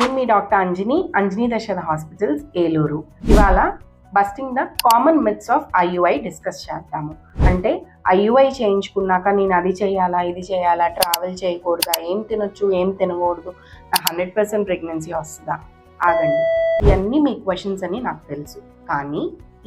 నేను మీ doctor Anjani Dasharatha hospitals Eluru. ఇవాళ busting the common myths of IUI discuss చేద్దాము. అంటే ఐయుఐ చేయించుకున్నాక నేను అది చేయాలా ఇది చేయాలా, ట్రావెల్ చేయకూడదా, ఏం తినొచ్చు ఏం తినకూడదు, నాకు 100% ప్రెగ్నెన్సీ వస్తుందా? ఆగండి, ఇవన్నీ మీ క్వశ్చన్స్ అని నాకు తెలుసు, కానీ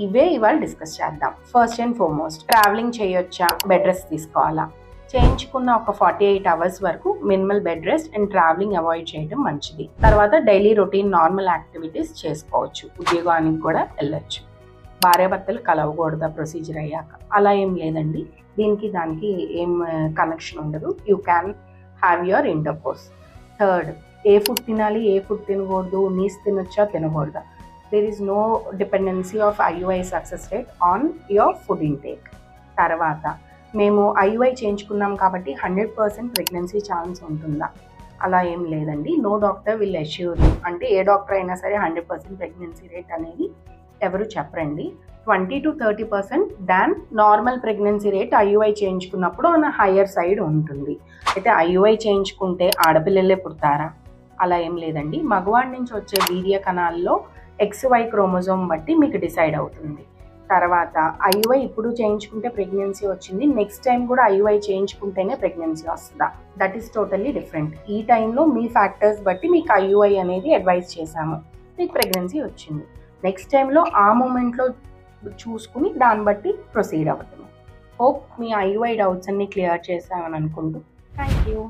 ఇవే ఇవాళ డిస్కస్ చేద్దాం. ఫస్ట్ అండ్ ఫార్మోస్ట్, ట్రావెలింగ్ చేయొచ్చా, బెడ్ రెస్ట్ తీసుకోవాలా? చేయించుకున్న ఒక 48 అవర్స్ వరకు minimal bed rest and travelling avoid చేయడం మంచిది. తర్వాత డైలీ రొటీన్ నార్మల్ యాక్టివిటీస్ చేసుకోవచ్చు, ఉద్యోగానికి కూడా వెళ్ళొచ్చు. భార్యాభర్తలు కలవకూడదా ప్రొసీజర్ అయ్యాక? అలా ఏం లేదండి, దీనికి దానికి ఏం కనెక్షన్ ఉండదు. You can have your intercourse. Third, ఏ ఫుడ్ తినాలి ఏ ఫుడ్ తినకూడదు, నీస్ తినొచ్చా తినకూడదా? There is no dependency of IUI success rate on your food intake. తర్వాత మేము ఐయుఐ చేయించుకున్నాం కాబట్టి 100% ప్రెగ్నెన్సీ ఛాన్స్ ఉంటుందా? అలా ఏం లేదండి. No doctor will assure you. అంటే ఏ డాక్టర్ అయినా సరే 100% ప్రెగ్నెన్సీ రేట్ అనేది ఎవరు చెప్పరండి. 20 to 30% than normal pregnancy rate IUI చేయించుకున్నప్పుడు ఆన్ హయ్యర్ సైడ్ ఉంటుంది. అయితే ఐయుఐ చేయించుకుంటే ఆడపిల్లలే పుడతారా? అలా ఏం లేదండి. మగవాడి నుంచి వచ్చే వీర్య కణాల్లో XY క్రోమోజోమ్ బట్టి మీకు డిసైడ్ అవుతుంది. తర్వాత ఐయుఐ ఇప్పుడు చేయించుకుంటే ప్రెగ్నెన్సీ వచ్చింది, నెక్స్ట్ టైం కూడా ఐయుఐ చేయించుకుంటేనే ప్రెగ్నెన్సీ వస్తుందా? That is totally different. ఈ టైంలో మీ ఫ్యాక్టర్స్ బట్టి మీకు ఐయుఐ అనేది అడ్వైస్ చేశాము, మీకు ప్రెగ్నెన్సీ వచ్చింది. నెక్స్ట్ టైంలో ఆ మూమెంట్లో చూసుకుని దాన్ని బట్టి ప్రొసీడ్ అవుతాము. హోప్ మీ ఐయుఐ డౌట్స్ అన్ని క్లియర్ చేశామని అనుకుంటూ థ్యాంక్ యూ.